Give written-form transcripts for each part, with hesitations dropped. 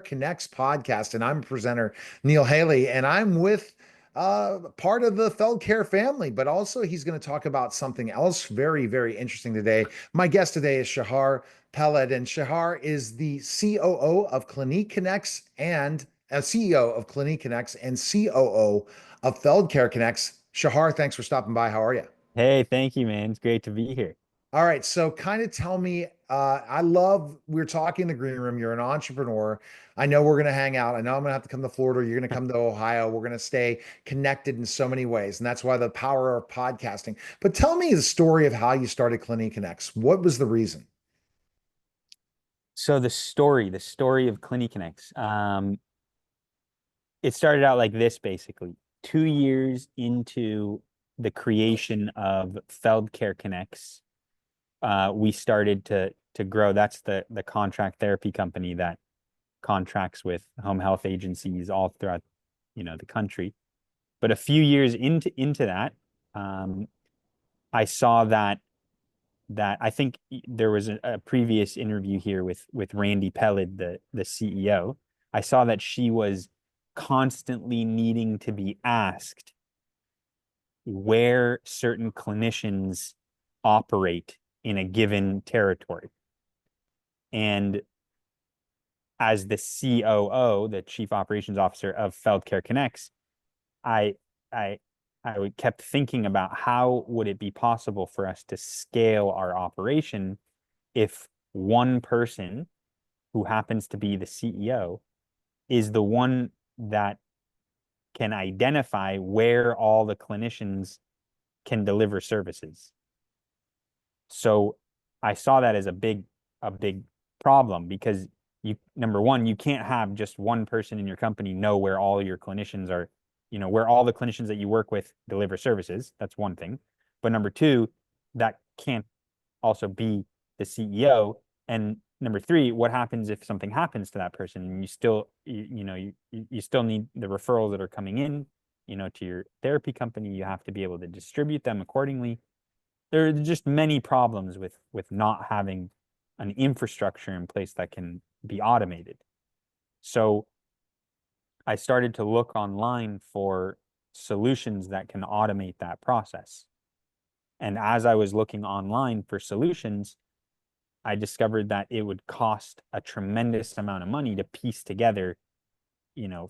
Connects podcast, and I'm a presenter, Neil Haley, and I'm with part of the FeldCare family, but also he's going to talk about something else very, very interesting today. My guest today is Shachar Peled, and Shachar is the COO of CliniConnects and CEO of CliniConnects and COO of FeldCare Connects. Shachar, thanks for stopping by. How are you? Hey, thank you, man. It's great to be here. All right, so kind of tell me, we're talking in the green room. You're an entrepreneur. I know we're going to hang out. I know I'm going to have to come to Florida. You're going to come to Ohio. We're going to stay connected in so many ways. And that's why the power of podcasting. But tell me the story of how you started CliniConnects. What was the reason? So the story of CliniConnects, it started out like this basically. 2 years into the creation of FeldCare Connects, we started to grow. That's the contract therapy company that contracts with home health agencies all throughout, the country. But a few years into that, I saw that I think there was a previous interview here with Randy Peled, the CEO. I saw that she was constantly needing to be asked where certain clinicians operate in a given territory. And as the COO, the Chief Operations Officer of FeldCare Connects, I I kept thinking about how would it be possible for us to scale our operation if one person who happens to be the CEO is the one that can identify where all the clinicians can deliver services. So I saw that as a big problem because number one, you can't have just one person in your company know where all your clinicians are, where all the clinicians that you work with deliver services. That's one thing. But number two, that can't also be the CEO. And number three, what happens if something happens to that person and you still need the referrals that are coming in, to your therapy company. You have to be able to distribute them accordingly. There are just many problems with not having an infrastructure in place that can be automated. So I started to look online for solutions that can automate that process. And as I was looking online for solutions, I discovered that it would cost a tremendous amount of money to piece together,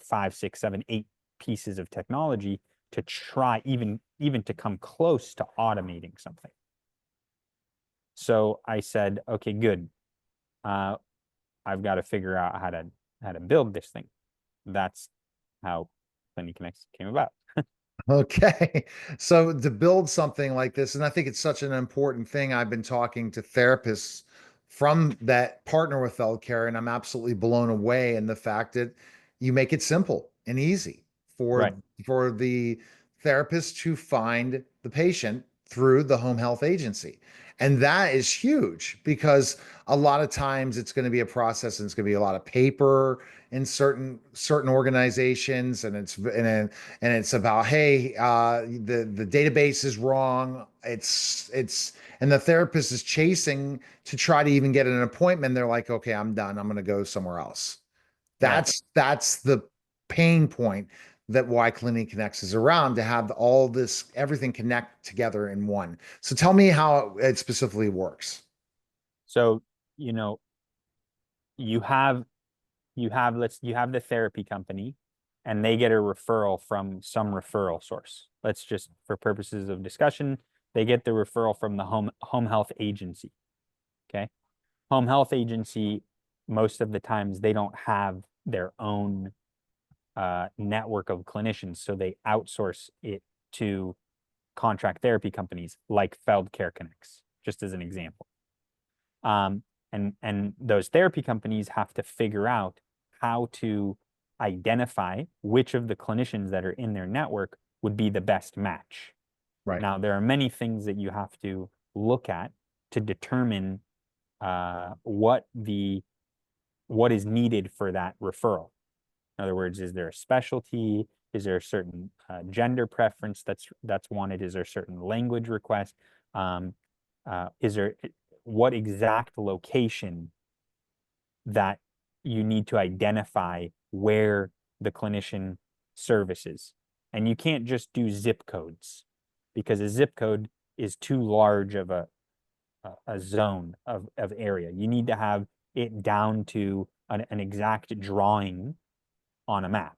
five, six, seven, eight pieces of technology to try even to come close to automating something. So I said, okay, good. I've got to figure out how to build this thing. That's how CliniConnects came about. Okay. So to build something like this, and I think it's such an important thing. I've been talking to therapists from that partner with FeldCare, and I'm absolutely blown away in the fact that you make it simple and easy for Right. for the therapist to find the patient through the home health agency. And that is huge because a lot of times it's going to be a process and it's going to be a lot of paper in certain organizations, and it's about, hey, the database is wrong. It's and the therapist is chasing to try to even get an appointment. They're like, okay, I'm done. I'm going to go somewhere else. Right. That's the pain point, that why CliniConnects is around, to have all this everything connect together in one. So tell me how it specifically works. So, you know, you have you have the therapy company and they get a referral from some referral source. Let's just, for purposes of discussion, they get the referral from the home health agency. Okay. Home health agency, most of the times they don't have their own network of clinicians, so they outsource it to contract therapy companies like FeldCare Connects, just as an example. And those therapy companies have to figure out how to identify which of the clinicians that are in their network would be the best match. Right. Now, there are many things that you have to look at to determine what is needed for that referral. In other words, is there a specialty? Is there a certain gender preference that's wanted? Is there a certain language request? Is there what exact location that you need to identify where the clinician services. And you can't just do zip codes, because a zip code is too large of a zone of area. You need to have it down to an exact drawing on a map.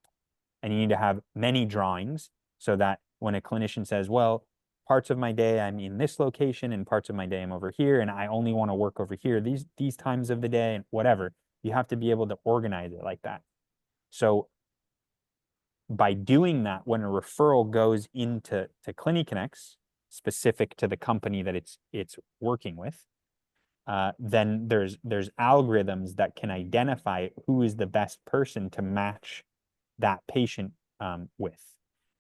And you need to have many drawings so that when a clinician says, well, parts of my day I'm in this location and parts of my day I'm over here, and I only want to work over here these times of the day and whatever, you have to be able to organize it like that. So by doing that, when a referral goes into CliniConnects, specific to the company that it's working with, then there's algorithms that can identify who is the best person to match that patient with.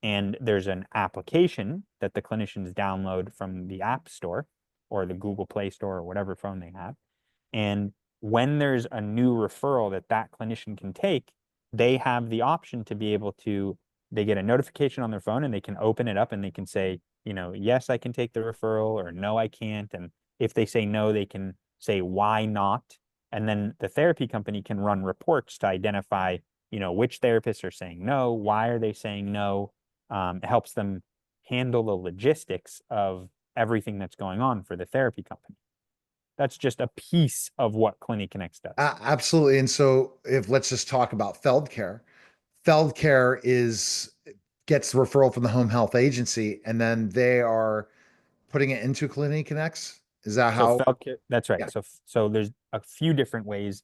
And there's an application that the clinicians download from the App Store or the Google Play Store or whatever phone they have. And when there's a new referral that clinician can take, they have the option to be able to, they get a notification on their phone and they can open it up and they can say, yes, I can take the referral, or no, I can't. And if they say no, they can say, why not? And then the therapy company can run reports to identify, which therapists are saying no, why are they saying no? It helps them handle the logistics of everything that's going on for the therapy company. That's just a piece of what CliniConnects does. Absolutely. And so if let's just talk about FeldCare. FeldCare gets the referral from the home health agency, and then they are putting it into CliniConnects. Is that So how? FeldCare, that's right. Yeah. So there's a few different ways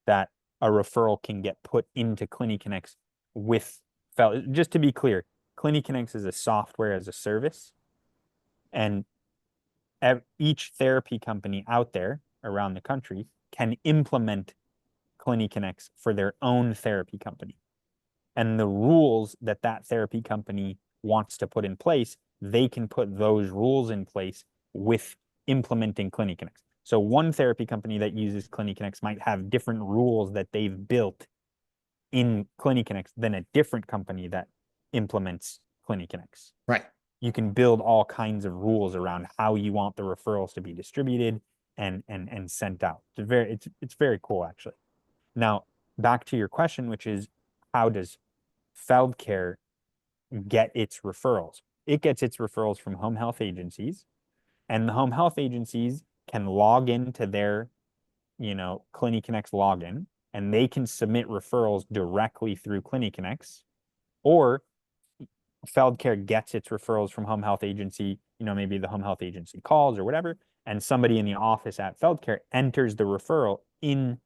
that a referral can get put into CliniConnects with Feld. Just to be clear, CliniConnects is a software as a service, and each therapy company out there around the country can implement CliniConnects for their own therapy company. And the rules that therapy company wants to put in place, they can put those rules in place with implementing CliniConnects. So one therapy company that uses CliniConnects might have different rules that they've built in CliniConnects than a different company that implements CliniConnects. Right. You can build all kinds of rules around how you want the referrals to be distributed and sent out. It's very cool, actually. Now, back to your question, which is, how does FeldCare get its referrals? It gets its referrals from home health agencies, and the home health agencies can log into their, CliniConnects login, and they can submit referrals directly through CliniConnects, or FeldCare gets its referrals from home health agency, maybe the home health agency calls or whatever, and somebody in the office at FeldCare enters the referral into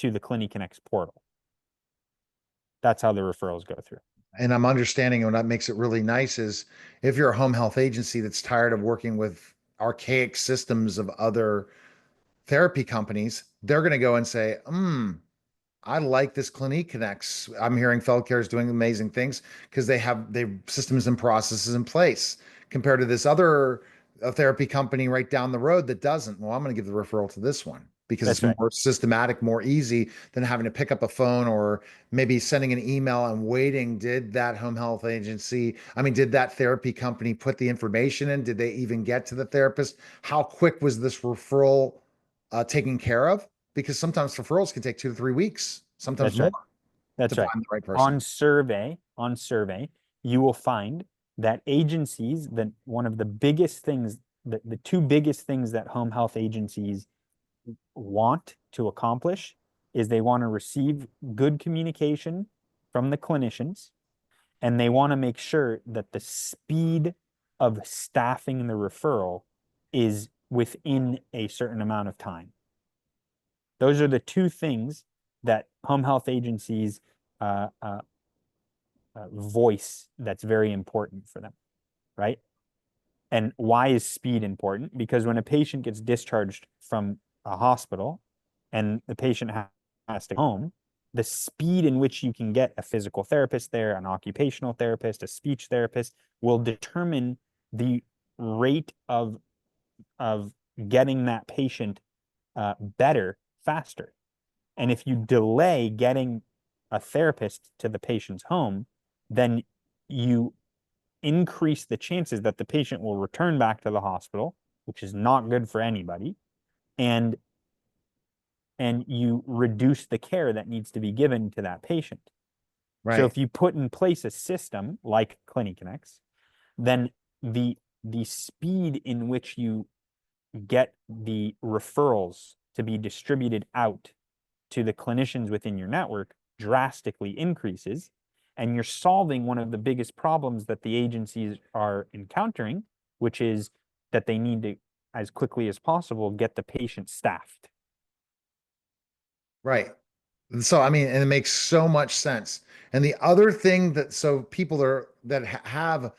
the CliniConnects portal. That's how the referrals go through. And I'm understanding, and what makes it really nice is if you're a home health agency that's tired of working with archaic systems of other therapy companies, they're going to go and say, I like this CliniConnects. I'm hearing FeldCare is doing amazing things because they have systems and processes in place compared to this other therapy company right down the road that doesn't. Well, I'm going to give the referral to this one because That's it's right. more systematic, more easy than having to pick up a phone or maybe sending an email and waiting. Did that home health agency, did that therapy company put the information in? Did they even get to the therapist? How quick was this referral taken care of? Because sometimes referrals can take 2 to 3 weeks, sometimes That's more, right. to That's right. find the right person. On survey, you will find that agencies, that one of the biggest things, the two biggest things that home health agencies want to accomplish is they want to receive good communication from the clinicians, and they want to make sure that the speed of staffing the referral is within a certain amount of time. Those are the two things that home health agencies voice that's very important for them, right? And why is speed important? Because when a patient gets discharged from a hospital and the patient has to go home, the speed in which you can get a physical therapist there, an occupational therapist, a speech therapist, will determine the rate of getting that patient better faster. And if you delay getting a therapist to the patient's home, then you increase the chances that the patient will return back to the hospital, which is not good for anybody. And and you reduce the care that needs to be given to that patient. So Right. if you put in place a system like CliniConnects, then the speed in which you get the referrals to be distributed out to the clinicians within your network drastically increases, and you're solving one of the biggest problems that the agencies are encountering, which is that they need to, as quickly as possible, get the patient staffed. Right. So, I mean, and it makes so much sense. And the other thing that, so people are that have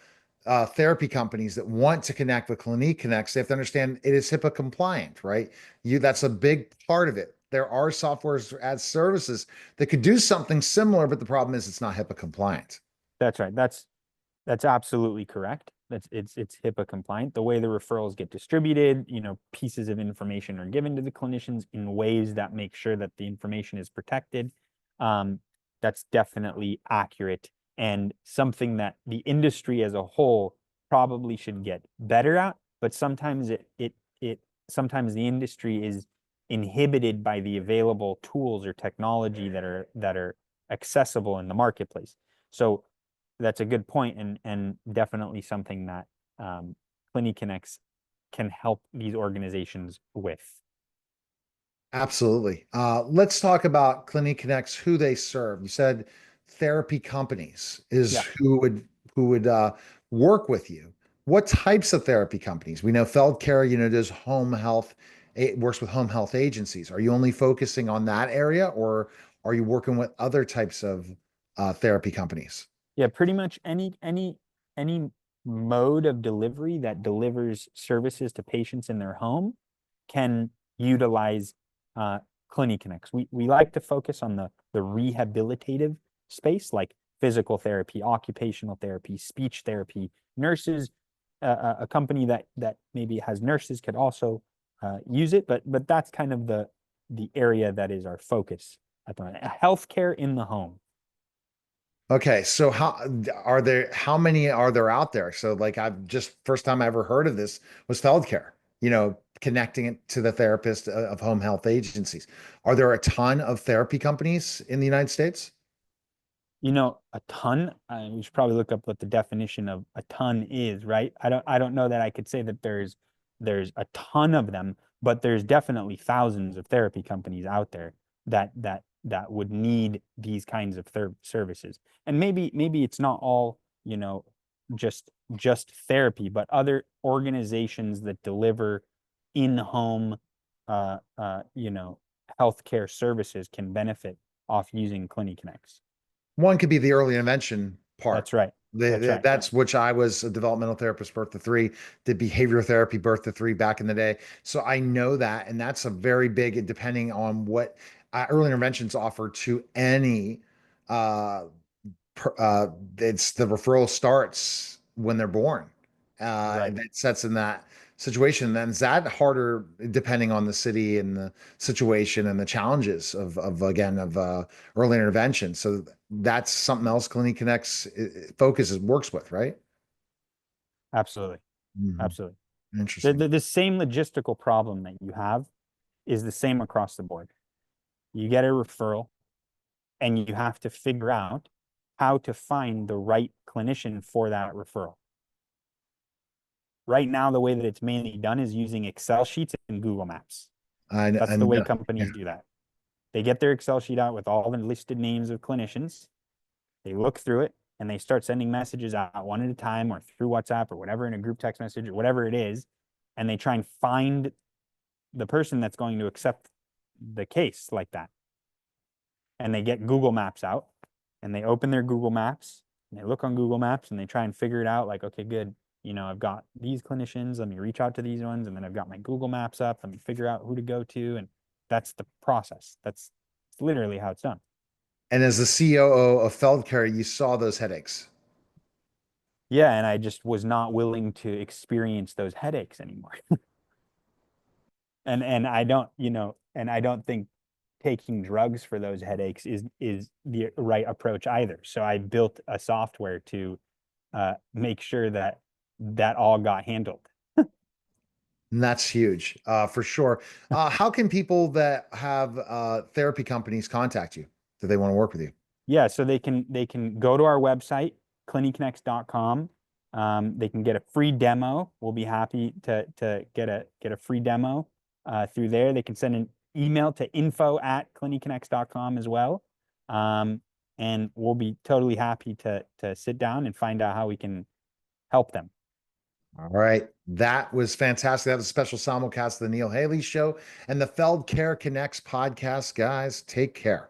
therapy companies that want to connect with CliniConnects, they have to understand it is HIPAA compliant, right? That's a big part of it. There are softwares as services that could do something similar, but the problem is it's not HIPAA compliant. That's right. That's absolutely correct. It's HIPAA compliant. The way the referrals get distributed, pieces of information are given to the clinicians in ways that make sure that the information is protected. That's definitely accurate, and something that the industry as a whole probably should get better at. But sometimes sometimes the industry is inhibited by the available tools or technology that are accessible in the marketplace. So that's a good point, and definitely something that CliniConnects can help these organizations with. Absolutely. Let's talk about CliniConnects, who they serve. You said therapy companies is Yeah. who would work with you. What types of therapy companies? We know FeldCare, does home health, it works with home health agencies. Are you only focusing on that area, or are you working with other types of therapy companies? Yeah, pretty much any mode of delivery that delivers services to patients in their home can utilize uh, CliniConnects. We like to focus on the rehabilitative space, like physical therapy, occupational therapy, speech therapy. Nurses, a company that maybe has nurses could also use it, but that's kind of the area that is our focus at the moment. Healthcare in the home. Okay, so how many are there out there? So like I've just first time I ever heard of this was FeldCare, connecting it to the therapist of home health agencies. Are there a ton of therapy companies in the United States? A ton. We should probably look up what the definition of a ton is, right? I don't know that I could say that there's a ton of them, but there's definitely thousands of therapy companies out there that would need these kinds of services. And maybe it's not all, just therapy, but other organizations that deliver in-home healthcare services can benefit off using CliniConnects. One could be the early intervention part. That's right. That's right. That's which I was a developmental therapist, birth to three, did behavioral therapy, birth to three back in the day. So I know that, and that's a very big, depending on what early interventions offer to any uh, it's the referral starts when they're born. Right. And that sets in that situation. Then is that harder depending on the city and the situation and the challenges of again of early intervention. So that's something else CliniConnects focuses works with, right? Absolutely. Mhm. Absolutely. Interesting. The same logistical problem that you have is the same across the board. You get a referral and you have to figure out how to find the right clinician for that referral. Right now, the way that it's mainly done is using Excel sheets and Google Maps. That's the And way yeah, companies do that. They get their Excel sheet out with all the listed names of clinicians. They look through it and they start sending messages out one at a time or through WhatsApp or whatever, in a group text message or whatever it is. And they try and find the person that's going to accept the case like that. And they get Google Maps out and they open their Google Maps and they look on Google Maps and they try and figure it out like, okay, good. I've got these clinicians. Let me reach out to these ones. And then I've got my Google Maps up. Let me figure out who to go to. And that's the process. That's literally how it's done. and as the COO of FeldCare, you saw those headaches. Yeah. And I just was not willing to experience those headaches anymore. And I don't think taking drugs for those headaches is the right approach either. So I built a software to make sure that all got handled. And that's huge, for sure. How can people that have therapy companies contact you? Do they want to work with you? Yeah, so they can go to our website, cliniconnects.com. They can get a free demo. We'll be happy to get a free demo through there. They can send an email to info@cliniconnects.com as well. And we'll be totally happy to sit down and find out how we can help them. All right. That was fantastic. That was a special simulcast of the Neil Haley Show and the FeldCare Connects podcast. Guys, take care.